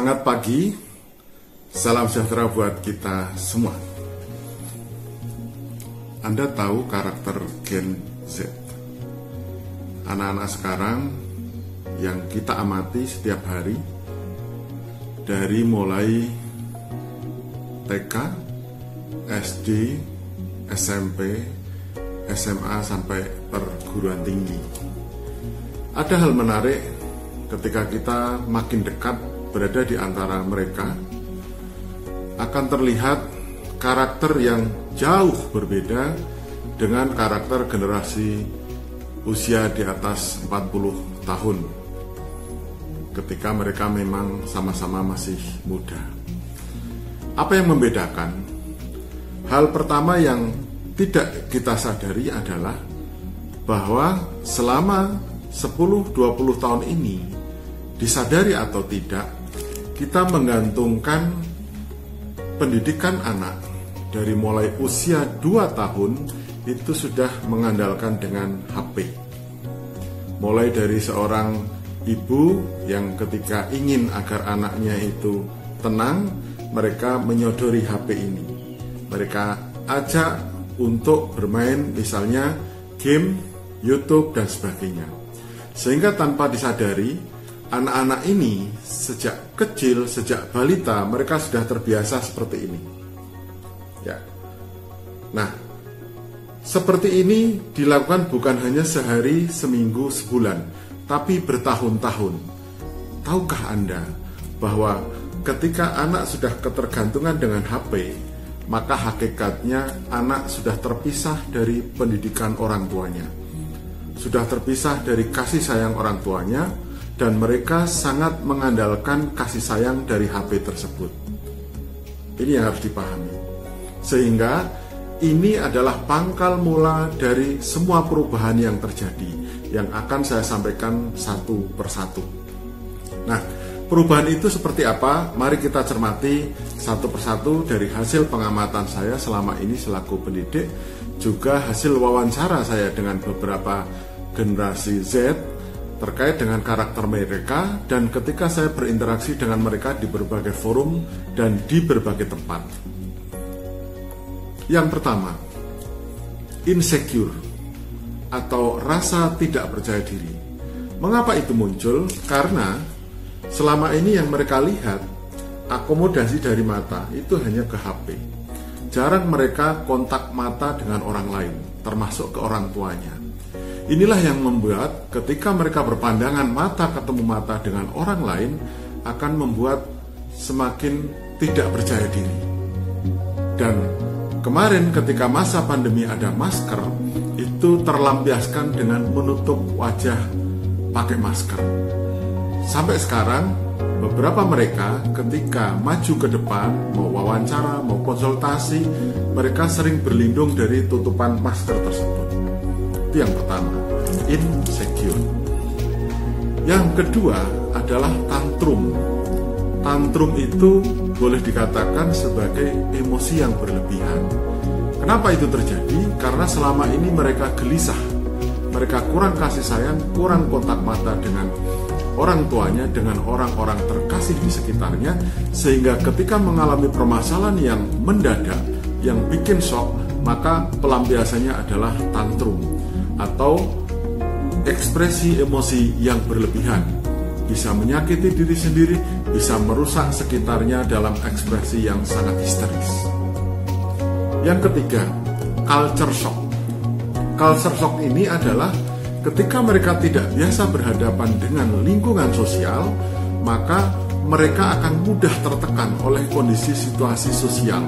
Semangat pagi, salam sejahtera buat kita semua. Anda tahu karakter Gen Z? Anak-anak sekarang yang kita amati setiap hari, dari mulai TK, SD, SMP, SMA sampai perguruan tinggi. Ada hal menarik ketika kita makin dekat berada di antara mereka, akan terlihat karakter yang jauh berbeda dengan karakter generasi usia di atas 40 tahun ketika mereka memang sama-sama masih muda. Apa yang membedakan? Hal pertama yang tidak kita sadari adalah bahwa selama 10-20 tahun ini, disadari atau tidak, kita menggantungkan pendidikan anak dari mulai usia 2 tahun itu sudah mengandalkan dengan HP. Mulai dari seorang ibu yang ketika ingin agar anaknya itu tenang, mereka menyodori HP ini. Mereka ajak untuk bermain misalnya game, YouTube, dan sebagainya. Sehingga tanpa disadari, anak-anak ini sejak kecil, sejak balita, mereka sudah terbiasa seperti ini. Ya. Nah, seperti ini dilakukan bukan hanya sehari, seminggu, sebulan, tapi bertahun-tahun. Tahukah Anda bahwa ketika anak sudah ketergantungan dengan HP, maka hakikatnya anak sudah terpisah dari pendidikan orang tuanya, sudah terpisah dari kasih sayang orang tuanya, dan mereka sangat mengandalkan kasih sayang dari HP tersebut. Ini yang harus dipahami. Sehingga ini adalah pangkal mula dari semua perubahan yang terjadi, yang akan saya sampaikan satu persatu. Nah, perubahan itu seperti apa? Mari kita cermati satu persatu dari hasil pengamatan saya selama ini selaku pendidik, juga hasil wawancara saya dengan beberapa generasi Z terkait dengan karakter mereka, dan ketika saya berinteraksi dengan mereka di berbagai forum dan di berbagai tempat. Yang pertama, insecure atau rasa tidak percaya diri. Mengapa itu muncul? Karena selama ini yang mereka lihat, akomodasi dari mata itu hanya ke HP. Jarang mereka kontak mata dengan orang lain, termasuk ke orang tuanya. Inilah yang membuat ketika mereka berpandangan mata ketemu mata dengan orang lain, akan membuat semakin tidak percaya diri. Dan kemarin ketika masa pandemi ada masker, itu terlampiaskan dengan menutup wajah pakai masker. Sampai sekarang, beberapa mereka ketika maju ke depan, mau wawancara, mau konsultasi, mereka sering berlindung dari tutupan masker tersebut. Itu yang pertama, insecure. Yang kedua adalah tantrum. Tantrum itu boleh dikatakan sebagai emosi yang berlebihan. Kenapa itu terjadi? Karena selama ini mereka gelisah. Mereka kurang kasih sayang, kurang kontak mata dengan orang tuanya, dengan orang-orang terkasih di sekitarnya, sehingga ketika mengalami permasalahan yang mendadak, yang bikin shock, maka pelampiasannya adalah tantrum atau ekspresi emosi yang berlebihan. Bisa menyakiti diri sendiri, bisa merusak sekitarnya dalam ekspresi yang sangat histeris. Yang ketiga, culture shock. Culture shock ini adalah ketika mereka tidak biasa berhadapan dengan lingkungan sosial, maka mereka akan mudah tertekan oleh kondisi situasi sosial,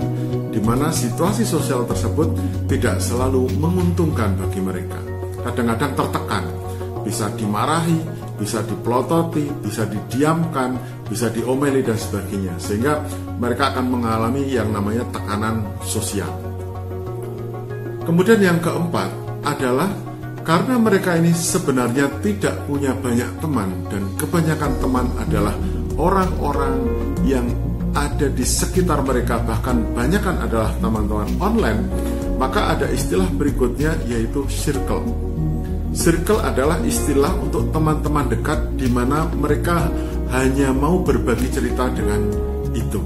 di mana situasi sosial tersebut tidak selalu menguntungkan bagi mereka. Kadang-kadang tertekan, bisa dimarahi, bisa dipelototi, bisa didiamkan, bisa diomeli dan sebagainya, sehingga mereka akan mengalami yang namanya tekanan sosial. Kemudian yang keempat adalah karena mereka ini sebenarnya tidak punya banyak teman, dan kebanyakan teman adalah orang-orang yang ada di sekitar mereka, bahkan banyakan adalah teman-teman online, maka ada istilah berikutnya yaitu circle. Circle adalah istilah untuk teman-teman dekat di mana mereka hanya mau berbagi cerita dengan itu.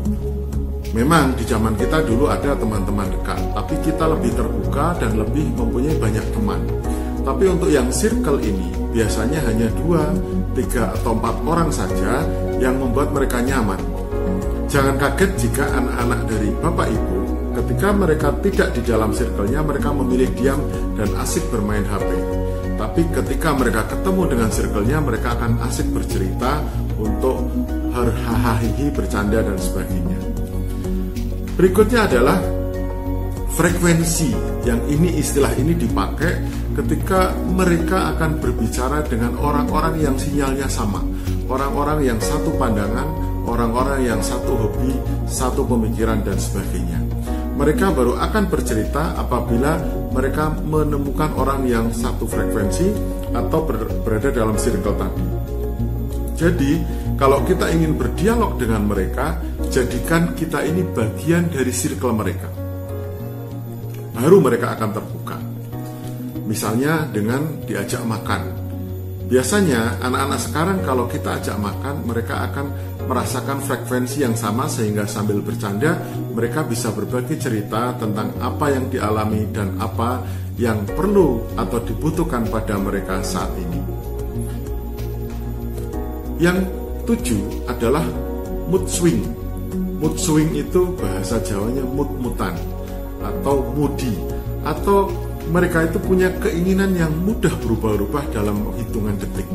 Memang di zaman kita dulu ada teman-teman dekat, tapi kita lebih terbuka dan lebih mempunyai banyak teman. Tapi untuk yang circle ini biasanya hanya 2, 3, atau 4 orang saja yang membuat mereka nyaman. Jangan kaget jika anak-anak dari Bapak Ibu ketika mereka tidak di dalam circle-nya, mereka memilih diam dan asik bermain HP. Tapi ketika mereka ketemu dengan circle-nya, mereka akan asik bercerita untuk hahaha, bercanda dan sebagainya. Berikutnya adalah frekuensi, yang ini istilah ini dipakai ketika mereka akan berbicara dengan orang-orang yang sinyalnya sama, orang-orang yang satu pandangan, orang-orang yang satu hobi, satu pemikiran dan sebagainya. Mereka baru akan bercerita apabila mereka menemukan orang yang satu frekuensi atau berada dalam circle tadi. Jadi, kalau kita ingin berdialog dengan mereka, jadikan kita ini bagian dari circle mereka. Baru mereka akan terbuka. Misalnya dengan diajak makan. Biasanya anak-anak sekarang kalau kita ajak makan, mereka akan merasakan frekuensi yang sama sehingga sambil bercanda mereka bisa berbagi cerita tentang apa yang dialami dan apa yang perlu atau dibutuhkan pada mereka saat ini. Yang 7 adalah mood swing. Mood swing itu bahasa Jawanya mut-mutan atau moody, atau mereka itu punya keinginan yang mudah berubah-ubah dalam hitungan detik.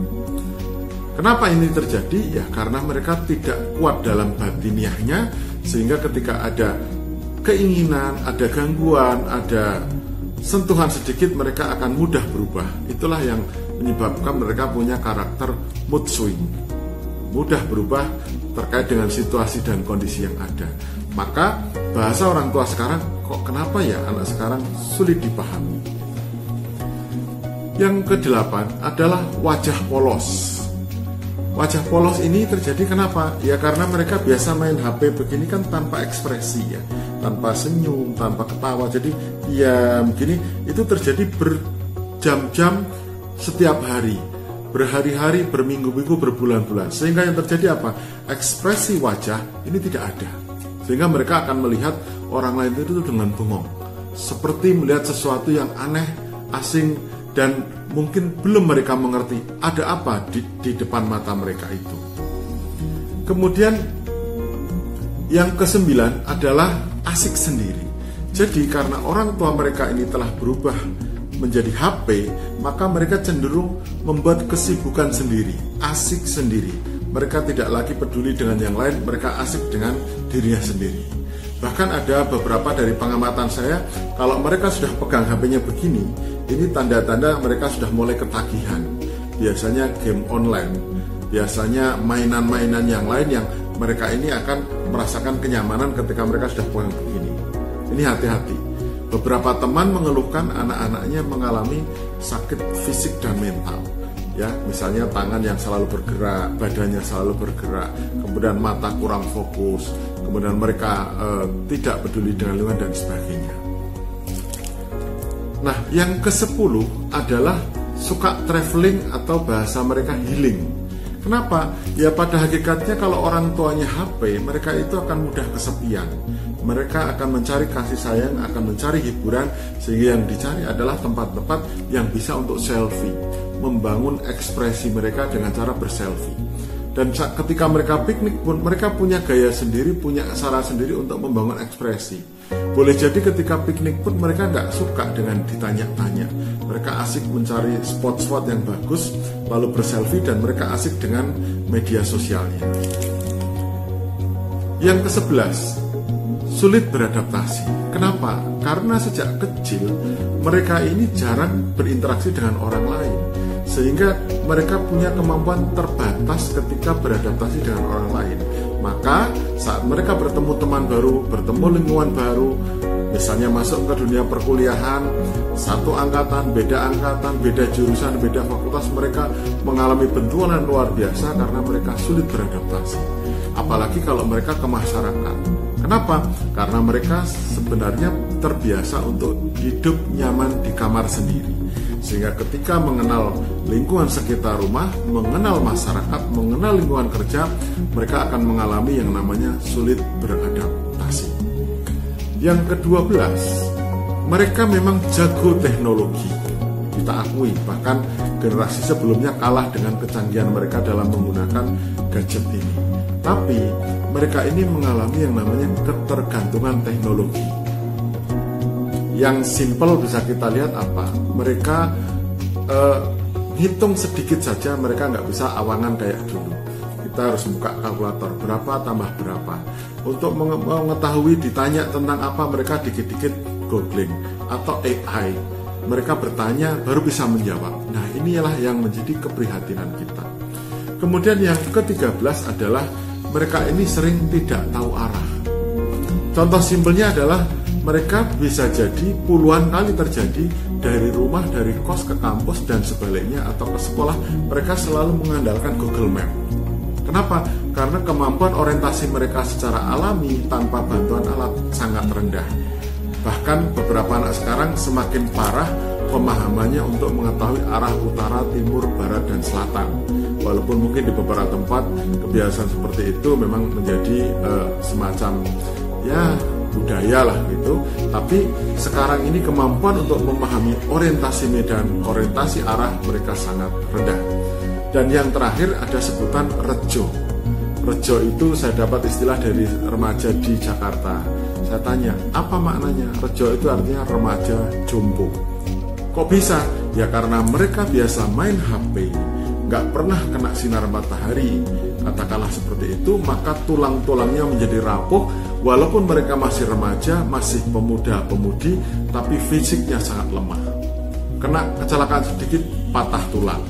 Kenapa ini terjadi? Ya karena mereka tidak kuat dalam batiniahnya, sehingga ketika ada keinginan, ada gangguan, ada sentuhan sedikit, mereka akan mudah berubah. Itulah yang menyebabkan mereka punya karakter mood swing, mudah berubah terkait dengan situasi dan kondisi yang ada. Maka bahasa orang tua sekarang, kok kenapa ya anak sekarang sulit dipahami. Yang ke-8 adalah wajah polos. Wajah polos ini terjadi kenapa? Ya karena mereka biasa main HP begini kan tanpa ekspresi ya, tanpa senyum, tanpa ketawa. Jadi ya begini, itu terjadi berjam-jam setiap hari, berhari-hari, berminggu-minggu, berbulan-bulan. Sehingga yang terjadi apa? Ekspresi wajah ini tidak ada. Sehingga mereka akan melihat orang lain itu dengan bengong, seperti melihat sesuatu yang aneh, asing, dan mungkin belum mereka mengerti ada apa di depan mata mereka itu. Kemudian yang ke-9 adalah asik sendiri. Jadi karena orang tua mereka ini telah berubah menjadi HP, maka mereka cenderung membuat kesibukan sendiri, asik sendiri. Mereka tidak lagi peduli dengan yang lain, mereka asik dengan dirinya sendiri. Bahkan ada beberapa dari pengamatan saya, kalau mereka sudah pegang HP-nya begini, ini tanda-tanda mereka sudah mulai ketagihan. Biasanya game online, biasanya mainan-mainan yang lain yang mereka ini akan merasakan kenyamanan ketika mereka sudah pegang begini. Ini hati-hati. Beberapa teman mengeluhkan anak-anaknya mengalami sakit fisik dan mental. Ya, misalnya tangan yang selalu bergerak, badannya selalu bergerak, kemudian mata kurang fokus, kemudian mereka tidak peduli dengan lingkungan dan sebagainya. Nah, yang ke-10 adalah suka traveling atau bahasa mereka healing. Kenapa? Ya pada hakikatnya kalau orang tuanya HP, mereka itu akan mudah kesepian. Mereka akan mencari kasih sayang, akan mencari hiburan, sehingga yang dicari adalah tempat-tempat yang bisa untuk selfie, membangun ekspresi mereka dengan cara berselfie. Dan ketika mereka piknik pun mereka punya gaya sendiri, punya cara sendiri untuk membangun ekspresi. Boleh jadi ketika piknik pun mereka nggak suka dengan ditanya-tanya. Mereka asik mencari spot-spot yang bagus, lalu berselfie, dan mereka asik dengan media sosialnya. Yang ke-11, sulit beradaptasi. Kenapa? Karena sejak kecil mereka ini jarang berinteraksi dengan orang lain, sehingga mereka punya kemampuan terbatas ketika beradaptasi dengan orang lain. Maka saat mereka bertemu teman baru, bertemu lingkungan baru, misalnya masuk ke dunia perkuliahan, satu angkatan, beda jurusan, beda fakultas, mereka mengalami benturan luar biasa karena mereka sulit beradaptasi. Apalagi kalau mereka ke masyarakat. Kenapa? Karena mereka sebenarnya terbiasa untuk hidup nyaman di kamar sendiri. Sehingga ketika mengenal lingkungan sekitar rumah, mengenal masyarakat, mengenal lingkungan kerja, mereka akan mengalami yang namanya sulit beradaptasi. Yang ke-12, mereka memang jago teknologi. Kita akui, bahkan generasi sebelumnya kalah dengan kecanggihan mereka dalam menggunakan gadget ini. Tapi mereka ini mengalami yang namanya ketergantungan teknologi. Yang simpel bisa kita lihat apa? Mereka hitung sedikit saja, mereka nggak bisa awangan kayak dulu. Kita harus buka kalkulator, berapa tambah berapa. Untuk mengetahui ditanya tentang apa, mereka dikit-dikit googling. Atau AI, mereka bertanya baru bisa menjawab. Nah, inilah yang menjadi keprihatinan kita. Kemudian yang ke-13 adalah mereka ini sering tidak tahu arah. Contoh simpelnya adalah mereka bisa jadi puluhan kali terjadi dari rumah, dari kos ke kampus dan sebaliknya, atau ke sekolah, mereka selalu mengandalkan Google Map. Kenapa? Karena kemampuan orientasi mereka secara alami tanpa bantuan alat sangat rendah. Bahkan beberapa anak sekarang semakin parah pemahamannya untuk mengetahui arah utara, timur, barat, dan selatan. Walaupun mungkin di beberapa tempat kebiasaan seperti itu memang menjadi semacam budaya lah gitu. Tapi sekarang ini kemampuan untuk memahami orientasi medan, orientasi arah mereka sangat rendah. Dan yang terakhir ada sebutan rejo. Rejo itu saya dapat istilah dari remaja di Jakarta. Saya tanya, apa maknanya? Rejo itu artinya remaja jompo. Kok bisa? Ya karena mereka biasa main HP, nggak pernah kena sinar matahari, katakanlah seperti itu, maka tulang-tulangnya menjadi rapuh. Walaupun mereka masih remaja, masih pemuda-pemudi, tapi fisiknya sangat lemah. Kena kecelakaan sedikit, patah tulang.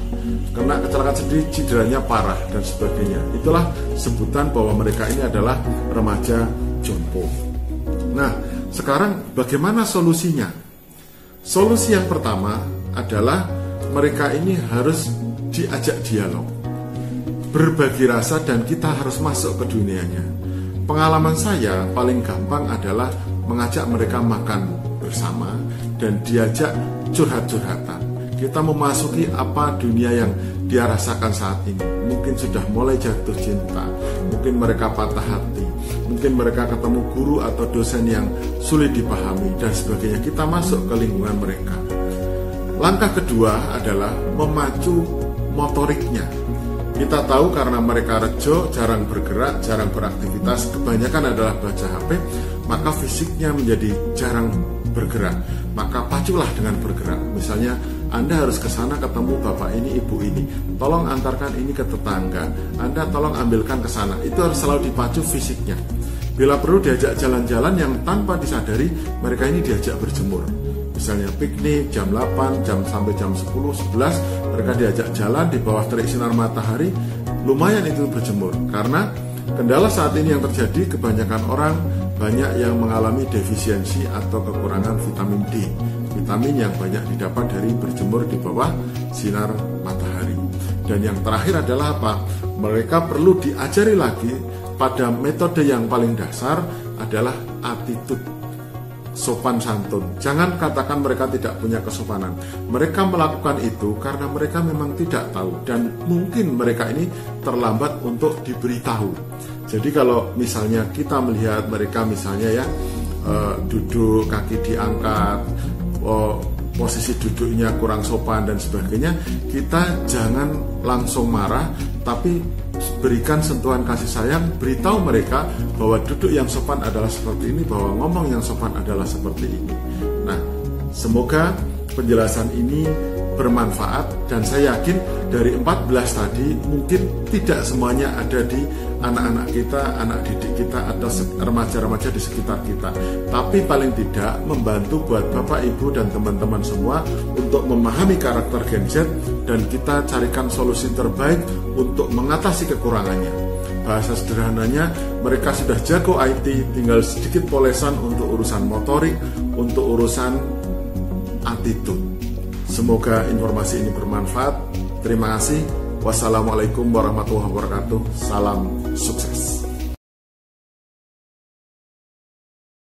Kena kecelakaan sedikit, cederanya parah, dan sebagainya. Itulah sebutan bahwa mereka ini adalah remaja jompo. Nah, sekarang bagaimana solusinya? Solusi yang pertama adalah mereka ini harus diajak dialog, berbagi rasa, dan kita harus masuk ke dunianya. Pengalaman saya paling gampang adalah mengajak mereka makan bersama dan diajak curhat-curhatan. Kita memasuki apa dunia yang dia rasakan saat ini. Mungkin sudah mulai jatuh cinta, mungkin mereka patah hati, mungkin mereka ketemu guru atau dosen yang sulit dipahami, dan sebagainya. Kita masuk ke lingkungan mereka. Langkah kedua adalah memacu motoriknya. Kita tahu karena mereka rejo, jarang bergerak, jarang beraktivitas, kebanyakan adalah baca HP, maka fisiknya menjadi jarang bergerak. Maka paculah dengan bergerak. Misalnya, Anda harus ke sana ketemu bapak ini, ibu ini. Tolong antarkan ini ke tetangga. Anda tolong ambilkan ke sana. Itu harus selalu dipacu fisiknya. Bila perlu diajak jalan-jalan yang tanpa disadari, mereka ini diajak berjemur. Misalnya piknik jam 8, sampai jam 10, 11, mereka diajak jalan di bawah terik sinar matahari, lumayan itu berjemur. Karena kendala saat ini yang terjadi, kebanyakan orang banyak yang mengalami defisiensi atau kekurangan vitamin D. Vitamin yang banyak didapat dari berjemur di bawah sinar matahari. Dan yang terakhir adalah apa? Mereka perlu diajari lagi pada metode yang paling dasar adalah attitude, sopan santun. Jangan katakan mereka tidak punya kesopanan. Mereka melakukan itu karena mereka memang tidak tahu, dan mungkin mereka ini terlambat untuk diberitahu. Jadi kalau misalnya kita melihat mereka misalnya duduk, kaki diangkat, posisi duduknya kurang sopan dan sebagainya, kita jangan langsung marah, tapi berikan sentuhan kasih sayang, beritahu mereka bahwa duduk yang sopan adalah seperti ini, bahwa ngomong yang sopan adalah seperti ini. Nah, semoga penjelasan ini bermanfaat, dan saya yakin dari 14 tadi mungkin tidak semuanya ada di anak-anak kita, anak didik kita, atau remaja-remaja di sekitar kita, tapi paling tidak membantu buat Bapak, Ibu, dan teman-teman semua untuk memahami karakter Gen Z, dan kita carikan solusi terbaik untuk mengatasi kekurangannya. Bahasa sederhananya, mereka sudah jago IT, tinggal sedikit polesan untuk urusan motorik, untuk urusan attitude. Semoga informasi ini bermanfaat. Terima kasih. Wassalamualaikum warahmatullahi wabarakatuh. Salam sukses.